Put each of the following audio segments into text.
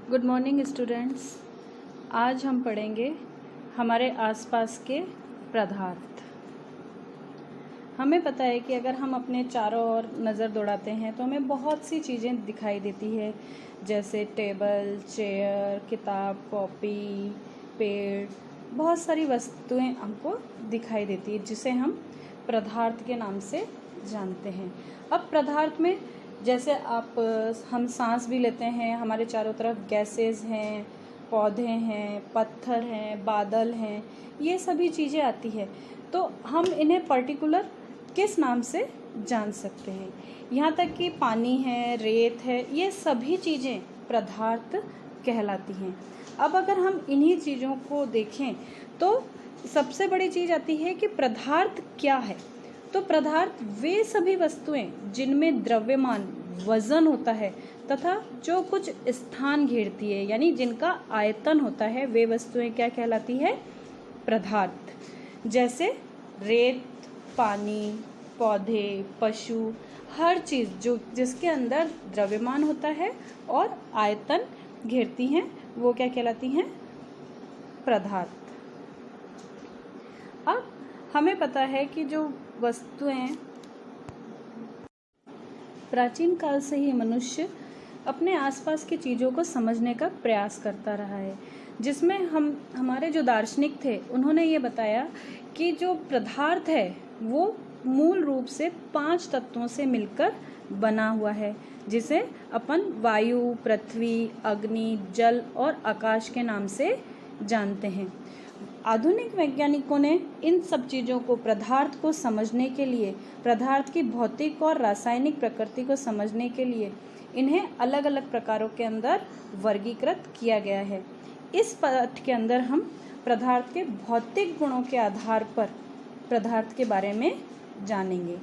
Good morning students. आज हम पढ़ेंगे हमारे आसपास के पदार्थ। हमें पता है कि अगर हम अपने चारों ओर नज़र दौड़ाते हैं तो हमें बहुत सी चीज़ें दिखाई देती है, जैसे टेबल, चेयर, किताब, कॉपी, पेड़, बहुत सारी वस्तुएं हमको दिखाई देती है जिसे हम पदार्थ के नाम से जानते हैं। अब पदार्थ में जैसे हम सांस भी लेते हैं, हमारे चारों तरफ गैसेस हैं, पौधे हैं, पत्थर हैं, बादल हैं, ये सभी चीज़ें आती है। तो हम इन्हें पर्टिकुलर किस नाम से जान सकते हैं। यहाँ तक कि पानी है, रेत है, ये सभी चीज़ें पदार्थ कहलाती हैं। अब अगर हम इन्हीं चीज़ों को देखें तो सबसे बड़ी चीज़ आती है कि पदार्थ क्या है। तो पदार्थ वे सभी वस्तुएं जिनमें द्रव्यमान वजन होता है तथा जो कुछ स्थान घेरती है, यानी जिनका आयतन होता है, वे वस्तुएं क्या कहलाती है? पदार्थ। जैसे रेत, पानी, पौधे, पशु, हर चीज़ जो जिसके अंदर द्रव्यमान होता है और आयतन घेरती हैं, वो क्या कहलाती हैं? पदार्थ। अब हमें पता है कि जो वस्तुएं प्राचीन काल से ही मनुष्य अपने आसपास की चीज़ों को समझने का प्रयास करता रहा है, जिसमें हमारे जो दार्शनिक थे उन्होंने ये बताया कि जो पदार्थ है वो मूल रूप से 5 तत्वों से मिलकर बना हुआ है, जिसे अपन वायु, पृथ्वी, अग्नि, जल और आकाश के नाम से जानते हैं। आधुनिक वैज्ञानिकों ने इन सब चीज़ों को, पदार्थ को समझने के लिए, पदार्थ की भौतिक और रासायनिक प्रकृति को समझने के लिए इन्हें अलग अलग प्रकारों के अंदर वर्गीकृत किया गया है। इस पाठ के अंदर हम पदार्थ के भौतिक गुणों के आधार पर पदार्थ के बारे में जानेंगे।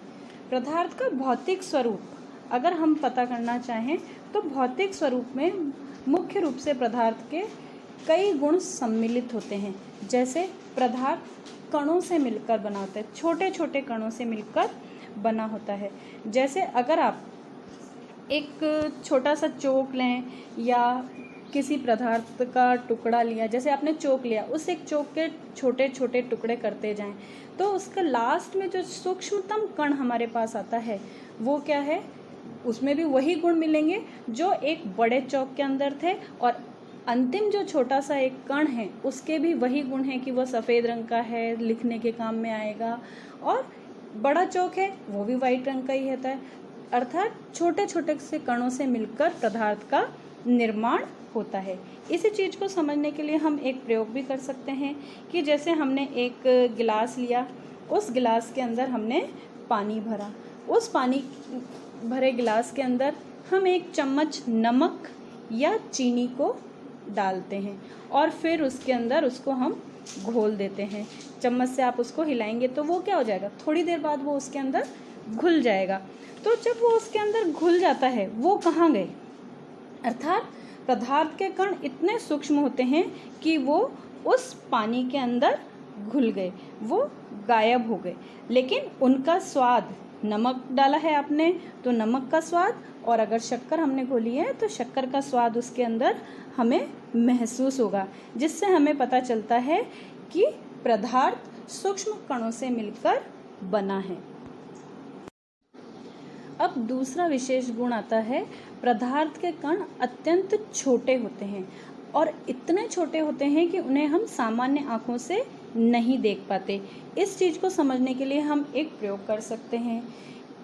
पदार्थ का भौतिक स्वरूप अगर हम पता करना चाहें तो भौतिक स्वरूप में मुख्य रूप से पदार्थ के कई गुण सम्मिलित होते हैं। जैसे पदार्थ कणों से मिलकर बना होता है, छोटे छोटे कणों से मिलकर बना होता है। जैसे अगर आप एक छोटा सा चौक लें या किसी पदार्थ का टुकड़ा लिया, जैसे आपने चौक लिया, उस एक चौक के छोटे छोटे टुकड़े करते जाएं तो उसका लास्ट में जो सूक्ष्मतम कण हमारे पास आता है वो क्या है? उसमें भी वही गुण मिलेंगे जो एक बड़े चौक के अंदर थे, और अंतिम जो छोटा सा एक कण है उसके भी वही गुण है कि वह सफ़ेद रंग का है, लिखने के काम में आएगा, और बड़ा चौक है वो भी वाइट रंग का ही रहता है। अर्थात छोटे छोटे से कणों से मिलकर पदार्थ का निर्माण होता है। इसी चीज़ को समझने के लिए हम एक प्रयोग भी कर सकते हैं कि जैसे हमने एक गिलास लिया, उस गिलास के अंदर हमने पानी भरा, उस पानी भरे गिलास के अंदर हम एक चम्मच नमक या चीनी को डालते हैं और फिर उसके अंदर उसको हम घोल देते हैं। चम्मच से आप उसको हिलाएंगे तो वो क्या हो जाएगा? थोड़ी देर बाद वो उसके अंदर घुल जाएगा। तो जब वो उसके अंदर घुल जाता है, वो कहाँ गए? अर्थात पदार्थ के कण इतने सूक्ष्म होते हैं कि वो उस पानी के अंदर घुल गए, वो गायब हो गए। लेकिन उनका स्वाद, नमक डाला है आपने तो नमक का स्वाद, और अगर शक्कर हमने घोली है तो शक्कर का स्वाद उसके अंदर हमें महसूस होगा, जिससे हमें पता चलता है कि पदार्थ सूक्ष्म कणों से मिलकर बना है। अब दूसरा विशेष गुण आता है, पदार्थ के कण अत्यंत छोटे होते हैं और इतने छोटे होते हैं कि उन्हें हम सामान्य आँखों से नहीं देख पाते। इस चीज़ को समझने के लिए हम एक प्रयोग कर सकते हैं।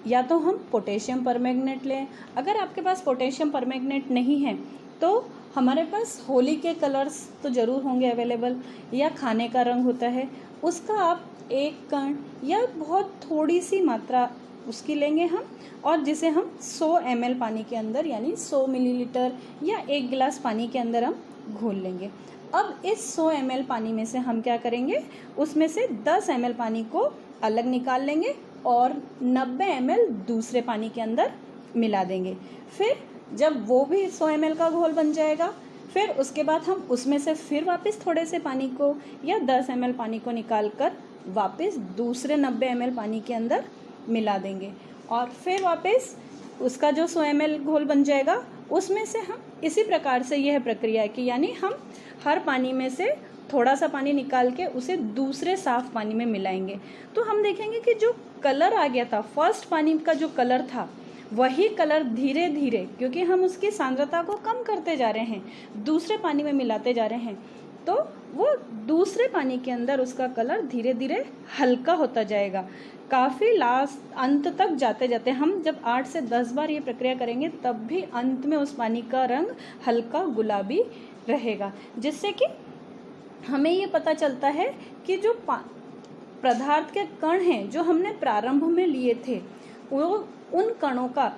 या तो हम पोटेशियम परमैंगनेट लें, अगर आपके पास पोटेशियम परमैंगनेट नहीं है तो हमारे पास होली के कलर्स तो ज़रूर होंगे अवेलेबल, या खाने का रंग होता है, उसका आप एक कण या बहुत थोड़ी सी मात्रा उसकी लेंगे हम, और जिसे हम 100 ml पानी के अंदर, यानी 100 मिलीलीटर या 1 गिलास पानी के अंदर हम घोल लेंगे। अब इस 100 ml पानी में से हम क्या करेंगे? उसमें से 10 ml पानी को अलग निकाल लेंगे और 90 ml दूसरे पानी के अंदर मिला देंगे। फिर जब वो भी 100 ml का घोल बन जाएगा, फिर उसके बाद हम उसमें से फिर वापस थोड़े से पानी को या 10 ml पानी को निकाल कर वापस दूसरे 90 ml पानी के अंदर मिला देंगे, और फिर वापस उसका जो 100 ml घोल बन जाएगा उसमें से हम इसी प्रकार से यह प्रक्रिया की, यानी हम हर पानी में से थोड़ा सा पानी निकाल के उसे दूसरे साफ पानी में मिलाएंगे। तो हम देखेंगे कि जो कलर आ गया था, फर्स्ट पानी का जो कलर था, वही कलर धीरे धीरे, क्योंकि हम उसकी सांद्रता को कम करते जा रहे हैं, दूसरे पानी में मिलाते जा रहे हैं, तो वो दूसरे पानी के अंदर उसका कलर धीरे धीरे हल्का होता जाएगा। काफ़ी लास्ट अंत तक जाते जाते हम जब 8 से 10 बार ये प्रक्रिया करेंगे तब भी अंत में उस पानी का रंग हल्का गुलाबी रहेगा, जिससे कि हमें ये पता चलता है कि जो पदार्थ के कण हैं जो हमने प्रारंभ में लिए थे, वो उन कणों का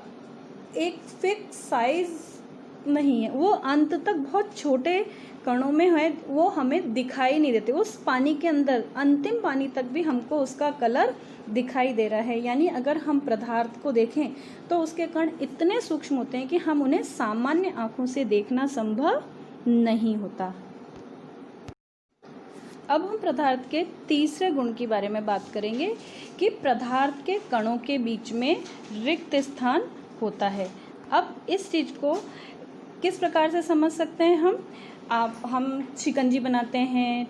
एक फिक्स साइज नहीं है, वो अंत तक बहुत छोटे कणों में है, वो हमें दिखाई नहीं देते। उस पानी के अंदर अंतिम पानी तक भी हमको उसका कलर दिखाई दे रहा है। यानी अगर हम पदार्थ को देखें तो उसके कण इतने सूक्ष्म होते हैं कि हम उन्हें सामान्य आंखों से देखना संभव नहीं होता। अब हम पदार्थ के तीसरे गुण के बारे में बात करेंगे कि पदार्थ के कणों के बीच में रिक्त स्थान होता है। अब इस चीज़ को किस प्रकार से समझ सकते हैं हम शिकंजी बनाते हैं,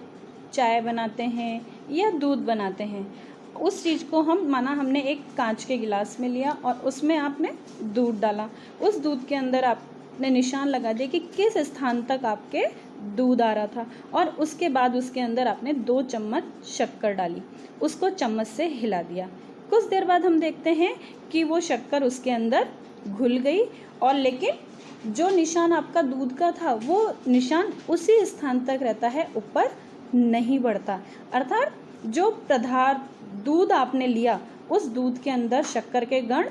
चाय बनाते हैं या दूध बनाते हैं। उस चीज़ को माना हमने एक कांच के गिलास में लिया और उसमें आपने दूध डाला, उस दूध के अंदर आपने निशान लगा दिया कि किस स्थान तक आपके दूध आ रहा था, और उसके बाद उसके अंदर आपने 2 चम्मच शक्कर डाली, उसको चम्मच से हिला दिया। कुछ देर बाद हम देखते हैं कि वो शक्कर उसके अंदर घुल गई, और लेकिन जो निशान आपका दूध का था वो निशान उसी स्थान तक रहता है, ऊपर नहीं बढ़ता। अर्थात जो पदार्थ दूध आपने लिया उस दूध के अंदर शक्कर के कण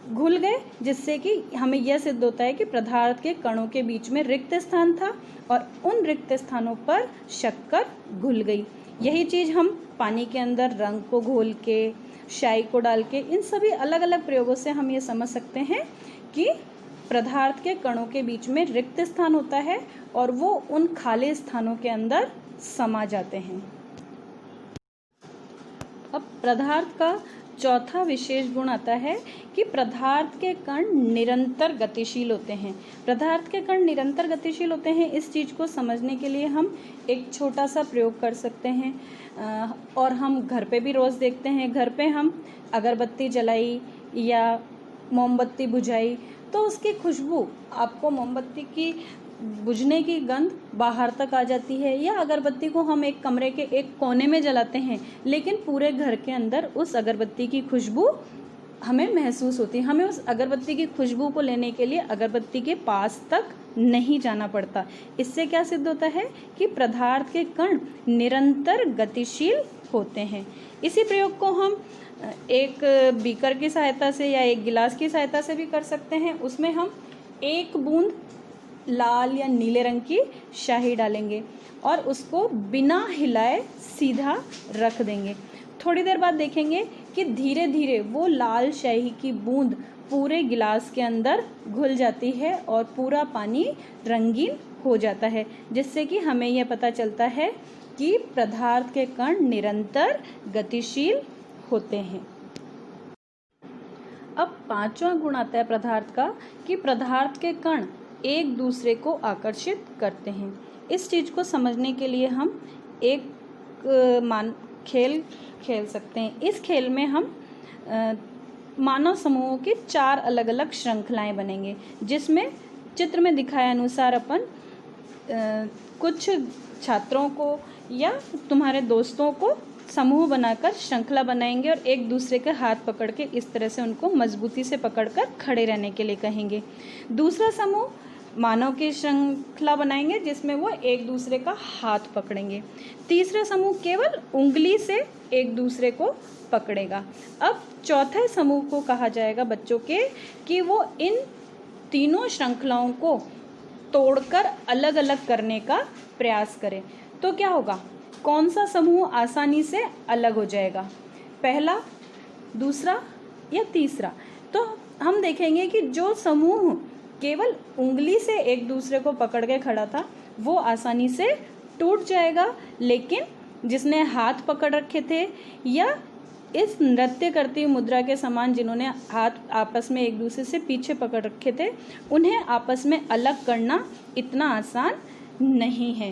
घुल गए, जिससे कि हमें यह सिद्ध होता है कि पदार्थ के कणों के बीच में रिक्त स्थान था और उन रिक्त स्थानों पर शक्कर घुल गई। यही चीज़ हम पानी के अंदर रंग को घोल के, शाई को डाल के, इन सभी अलग अलग प्रयोगों से हम ये समझ सकते हैं कि पदार्थ के कणों के बीच में रिक्त स्थान होता है और वो उन खाली स्थानों के अंदर समा जाते हैं। अब पदार्थ का चौथा विशेष गुण आता है कि पदार्थ के कण निरंतर गतिशील होते हैं। पदार्थ के कण निरंतर गतिशील होते हैं, इस चीज़ को समझने के लिए हम एक छोटा सा प्रयोग कर सकते हैं, और हम घर पे भी रोज़ देखते हैं। घर पे हम अगरबत्ती जलाई या मोमबत्ती बुझाई तो उसकी खुशबू, आपको मोमबत्ती की बुझने की गंध बाहर तक आ जाती है, या अगरबत्ती को हम एक कमरे के एक कोने में जलाते हैं लेकिन पूरे घर के अंदर उस अगरबत्ती की खुशबू हमें महसूस होती है। हमें उस अगरबत्ती की खुशबू को लेने के लिए अगरबत्ती के पास तक नहीं जाना पड़ता। इससे क्या सिद्ध होता है कि पदार्थ के कण निरंतर गतिशील होते हैं। इसी प्रयोग को हम एक बीकर की सहायता से या एक गिलास की सहायता से भी कर सकते हैं। उसमें हम 1 बूंद लाल या नीले रंग की शाही डालेंगे और उसको बिना हिलाए सीधा रख देंगे। थोड़ी देर बाद देखेंगे कि धीरे धीरे वो लाल शाही की बूंद पूरे गिलास के अंदर घुल जाती है और पूरा पानी रंगीन हो जाता है, जिससे कि हमें यह पता चलता है कि पदार्थ के कण निरंतर गतिशील होते हैं। अब 5वां गुण आता है पदार्थ का कि पदार्थ के कण एक दूसरे को आकर्षित करते हैं। इस चीज़ को समझने के लिए हम एक खेल खेल सकते हैं। इस खेल में हम मानव समूहों की 4 अलग अलग श्रृंखलाएं बनेंगे, जिसमें चित्र में दिखाए अनुसार अपन कुछ छात्रों को या तुम्हारे दोस्तों को समूह बनाकर श्रृंखला बनाएंगे और एक दूसरे के हाथ पकड़ के इस तरह से उनको मजबूती से पकड़कर खड़े रहने के लिए कहेंगे। दूसरा समूह मानव की श्रृंखला बनाएंगे जिसमें वो एक दूसरे का हाथ पकड़ेंगे। तीसरा समूह केवल उंगली से एक दूसरे को पकड़ेगा। अब चौथे समूह को कहा जाएगा बच्चों के कि वो इन तीनों श्रृंखलाओं को तोड़कर अलग अलग करने का प्रयास करें। तो क्या होगा, कौन सा समूह आसानी से अलग हो जाएगा, पहला, दूसरा या तीसरा? तो हम देखेंगे कि जो समूह केवल उंगली से एक दूसरे को पकड़ के खड़ा था वो आसानी से टूट जाएगा, लेकिन जिसने हाथ पकड़ रखे थे या इस नृत्य करती मुद्रा के समान जिन्होंने हाथ आपस में एक दूसरे से पीछे पकड़ रखे थे, उन्हें आपस में अलग करना इतना आसान नहीं है।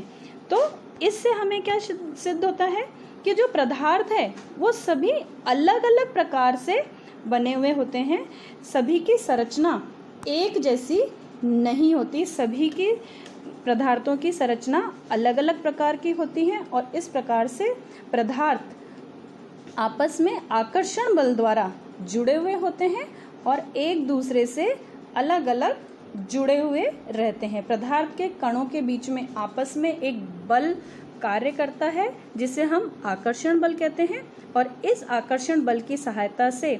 तो इससे हमें क्या सिद्ध होता है कि जो पदार्थ है वो सभी अलग अलग प्रकार से बने हुए होते हैं, सभी की संरचना एक जैसी नहीं होती, सभी की पदार्थों की संरचना अलग अलग प्रकार की होती है और इस प्रकार से पदार्थ आपस में आकर्षण बल द्वारा जुड़े हुए होते हैं और एक दूसरे से अलग अलग जुड़े हुए रहते हैं। पदार्थ के कणों के बीच में आपस में एक बल कार्य करता है जिसे हम आकर्षण बल कहते हैं और इस आकर्षण बल की सहायता से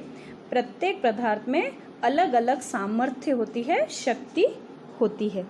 प्रत्येक पदार्थ में अलग अलग सामर्थ्य होती है, शक्ति होती है।